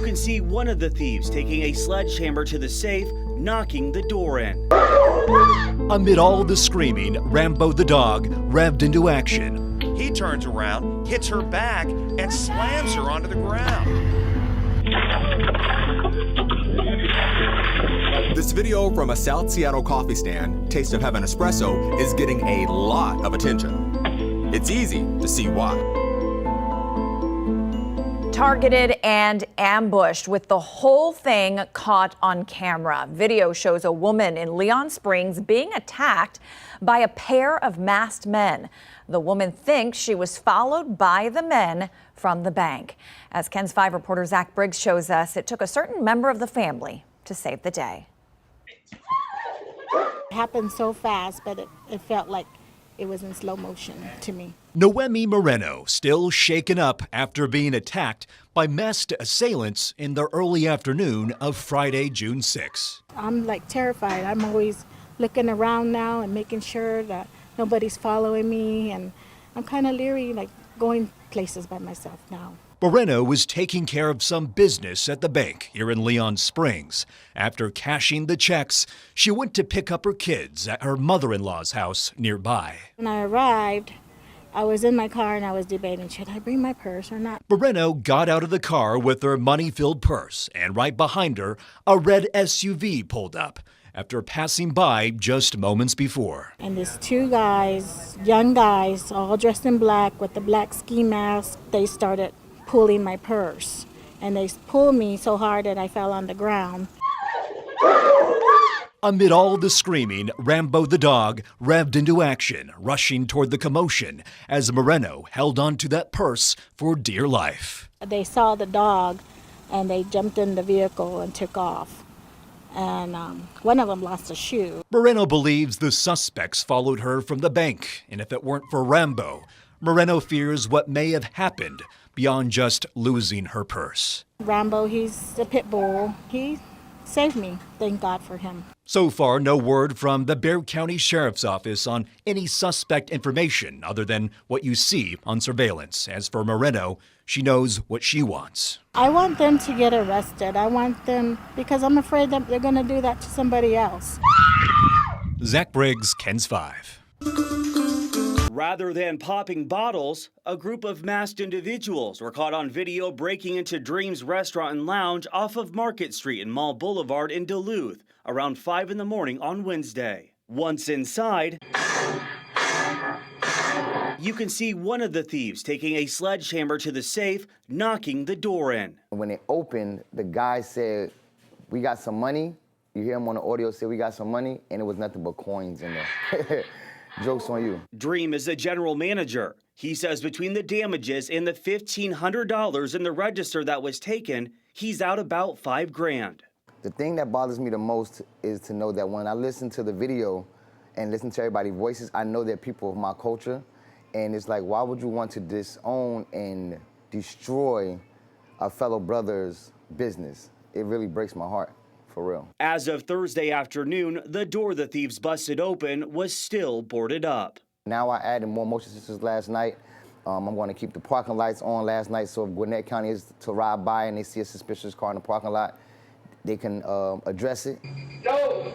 can see one of the thieves taking a sledgehammer to the safe, knocking the door in. Amid all the screaming, Rambo the dog revved into action. He turns around, hits her back, and slams her onto the ground. This video from a South Seattle coffee stand, Taste of Heaven Espresso, is getting a lot of attention. It's easy to see why. Targeted and ambushed with the whole thing caught on camera. Video shows a woman in Leon Springs being attacked by a pair of masked men. The woman thinks she was followed by the men from the bank. As KENS 5 reporter Zach Briggs shows us, it took a certain member of the family to save the day. It happened so fast, but it felt like it was in slow motion to me. Noemi Moreno still shaken up after being attacked by masked assailants in the early afternoon of Friday, June 6. I'm like terrified. I'm always looking around now and making sure that nobody's following me, and I'm kind of leery, like going places by myself now. Moreno was taking care of some business at the bank here in Leon Springs. After cashing the checks, she went to pick up her kids at her mother-in-law's house nearby. When I arrived, I was in my car and I was debating, should I bring my purse or not? Moreno got out of the car with her money-filled purse, and right behind her, a red SUV pulled up after passing by just moments before. And these two guys, young guys, all dressed in black with the black ski mask, they started pulling my purse. And they pulled me so hard that I fell on the ground. Amid all the screaming, Rambo the dog revved into action, rushing toward the commotion as Moreno held onto that purse for dear life. They saw the dog and they jumped in the vehicle and took off. And one of them lost a shoe. Moreno believes the suspects followed her from the bank, and if it weren't for Rambo, Moreno fears what may have happened beyond just losing her purse. Rambo, he's a pit bull. He saved me. Thank God for him. So far, no word from the Bexar County Sheriff's Office on any suspect information other than what you see on surveillance. As for Moreno, she knows what she wants. I want them to get arrested. I want them, because I'm afraid that they're going to do that to somebody else. Zach Briggs, KENS 5. Rather than popping bottles, a group of masked individuals were caught on video breaking into Dream's Restaurant and Lounge off of Market Street and Mall Boulevard in Duluth around 5 in the morning on Wednesday. Once inside, you can see one of the thieves taking a sledgehammer to the safe, knocking the door in. When it opened, the guy said, "We got some money." You hear him on the audio say, "We got some money," and it was nothing but coins in there. Joke's on you. Dream is the general manager. He says between the damages and the $1,500 in the register that was taken, he's out about $5,000. The thing that bothers me the most is to know that when I listen to the video and listen to everybody's voices, I know they're people of my culture. And it's like, why would you want to disown and destroy a fellow brother's business? It really breaks my heart. For real. As of Thursday afternoon, the door the thieves busted open was still boarded up. Now I added more motion sensors last night. I'm going to keep the parking lights on last night, so if Gwinnett County is to ride by and they see a suspicious car in the parking lot, they can address it. Go!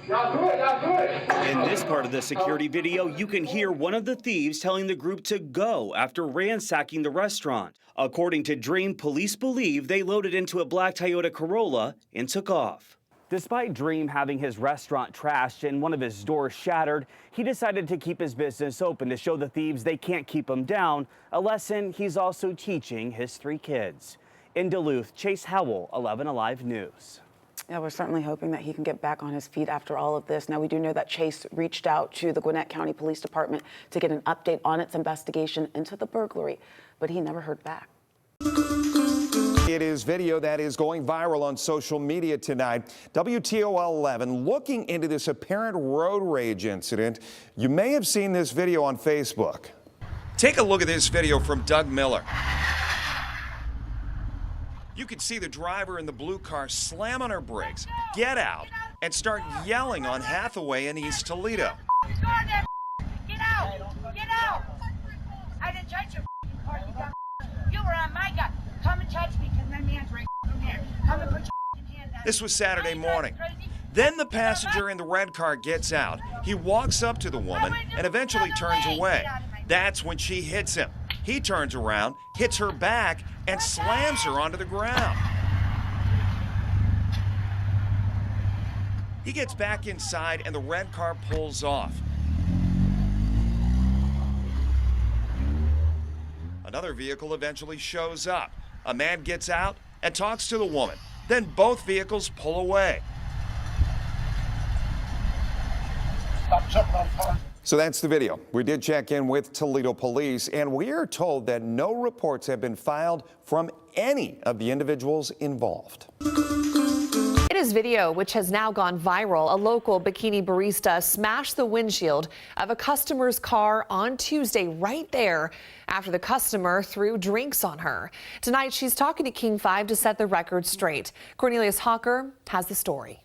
Y'all do it! In this part of the security video, you can hear one of the thieves telling the group to go after ransacking the restaurant. According to Dream, police believe they loaded into a black Toyota Corolla and took off. Despite Dream having his restaurant trashed and one of his doors shattered, he decided to keep his business open to show the thieves they can't keep him down, a lesson he's also teaching his 3 kids. In Duluth, Chase Howell, 11 Alive News. Yeah, we're certainly hoping that he can get back on his feet after all of this. Now, we do know that Chase reached out to the Gwinnett County Police Department to get an update on its investigation into the burglary, but he never heard back. It is video that is going viral on social media tonight. WTOL 11 looking into this apparent road rage incident. You may have seen this video on Facebook. Take a look at this video from Doug Miller. You can see the driver in the blue car slam on her brakes, get out, and start yelling on Hathaway in East Toledo. Get out! Get out! I didn't touch your car, you dumb. You were on my gun. Come and touch me, because My man's right there. Come and put your hand down. This was Saturday morning. Then the passenger in the red car gets out. He walks up to the woman and eventually turns away. That's when she hits him. He turns around, hits her back, and slams her onto the ground. He gets back inside and the red car pulls off. Another vehicle eventually shows up. A man gets out and talks to the woman. Then both vehicles pull away. So that's the video. We did check in with Toledo police, and we are told that no reports have been filed from any of the individuals involved. In his video, which has now gone viral, a local Bikini barista smashed the windshield of a customer's car on Tuesday right there after the customer threw drinks on her. Tonight, she's talking to King 5 to set the record straight. Cornelius Hawker has the story.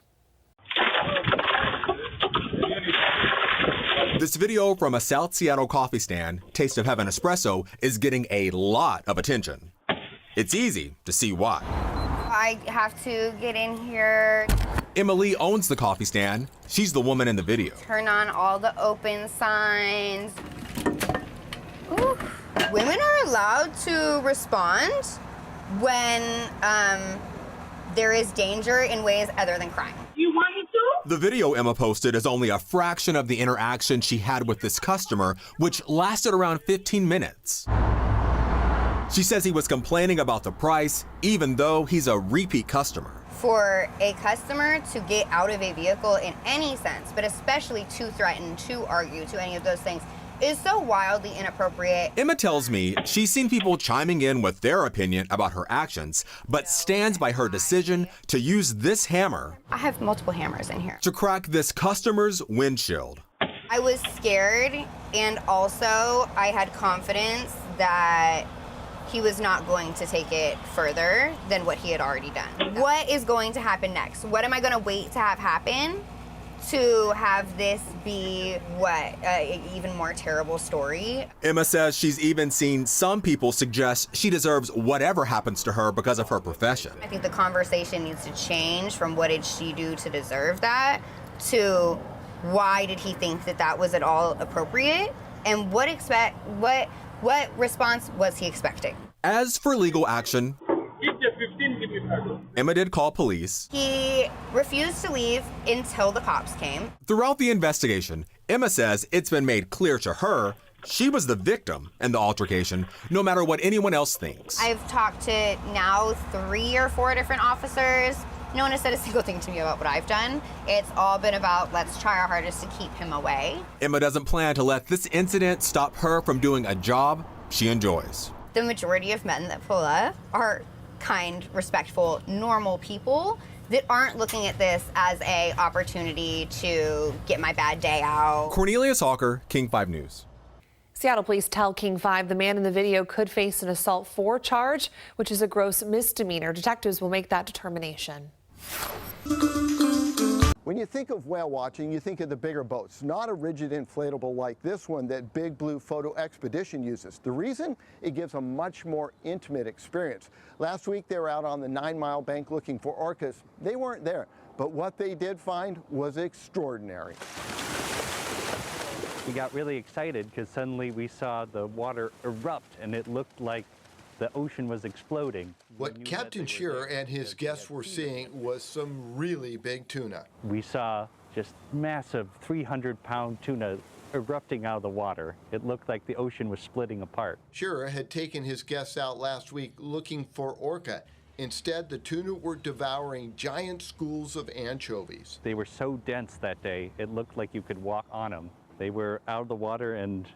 This video from a South Seattle coffee stand, Taste of Heaven Espresso, is getting a lot of attention. It's easy to see why. I have to get in here. Emily owns the coffee stand. She's the woman in the video. Turn on all the open signs. Ooh. Women are allowed to respond when there is danger in ways other than crime. You want me to? The video Emma posted is only a fraction of the interaction she had with this customer, which lasted around 15 minutes. She says he was complaining about the price, even though he's a repeat customer. For a customer to get out of a vehicle in any sense, but especially to threaten, to argue, to any of those things, is so wildly inappropriate. Emma tells me she's seen people chiming in with their opinion about her actions, but stands by her decision to use this hammer. I have multiple hammers in here. To crack this customer's windshield. I was scared, and also I had confidence that he was not going to take it further than what he had already done. What is going to happen next? What am I going to wait to have happen to have this be an even more terrible story? Emma says she's even seen some people suggest she deserves whatever happens to her because of her profession. I think the conversation needs to change from what did she do to deserve that to why did he think that that was at all appropriate, and what response was he expecting? As for legal action, Emma did call police. He refused to leave until the cops came. Throughout the investigation, Emma says it's been made clear to her she was the victim in the altercation, no matter what anyone else thinks. I've talked to now 3 or 4 different officers. No one has said a single thing to me about what I've done. It's all been about, let's try our hardest to keep him away. Emma doesn't plan to let this incident stop her from doing a job she enjoys. The majority of men that pull up are kind, respectful, normal people that aren't looking at this as an opportunity to get my bad day out. Cornelius Hawker, King 5 News. Seattle police tell King 5 the man in the video could face an assault 4 charge, which is a gross misdemeanor. Detectives will make that determination. When you think of whale watching, you think of the bigger boats, not a rigid inflatable like this one that Big Blue Photo Expedition uses. The reason? It gives a much more intimate experience. Last week they were out on the 9 Mile bank looking for orcas. They weren't there, but what they did find was extraordinary. We got really excited because suddenly we saw the water erupt and it looked like the ocean was exploding. What Captain Shearer and his guests were seeing was some really big tuna. We saw just massive 300-pound tuna erupting out of the water. It looked like the ocean was splitting apart. Shearer had taken his guests out last week looking for orca. Instead, the tuna were devouring giant schools of anchovies. They were so dense that day, it looked like you could walk on them. They were out of the water and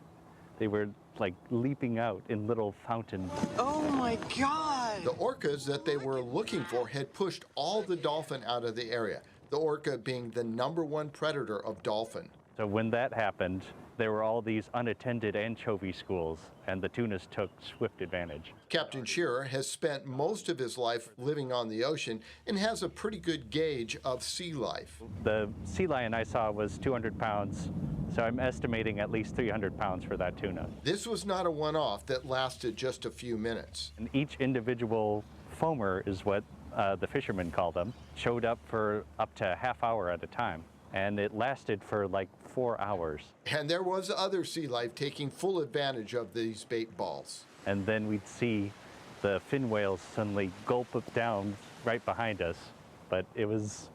they were like leaping out in little fountains. Oh my God! The orcas that they were looking for had pushed all the dolphin out of the area, the orca being the #1 predator of dolphin. So when that happened, there were all these unattended anchovy schools, and the tunas took swift advantage. Captain Shearer has spent most of his life living on the ocean and has a pretty good gauge of sea life. The sea lion I saw was 200 pounds, so I'm estimating at least 300 pounds for that tuna. This was not a one-off that lasted just a few minutes. And each individual foamer is what the fishermen call them, showed up for up to a half hour at a time. And it lasted for like 4 hours. And there was other sea life taking full advantage of these bait balls. And then we'd see the fin whales suddenly gulp it down right behind us, but it was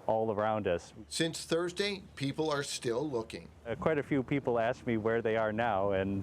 all around us. Since Thursday, people are still looking. Quite a few people asked me where they are now, and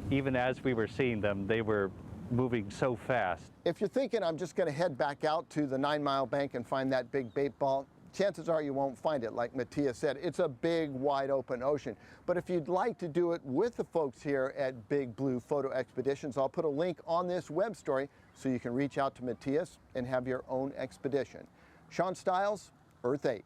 even as we were seeing them, they were moving so fast. If you're thinking I'm just going to head back out to the 9 Mile Bank and find that big bait ball, chances are you won't find it. Like Matthias said, it's a big, wide open ocean. But if you'd like to do it with the folks here at Big Blue Photo Expeditions, I'll put a link on this web story so you can reach out to Matthias and have your own expedition. Sean Stiles, Earth 8.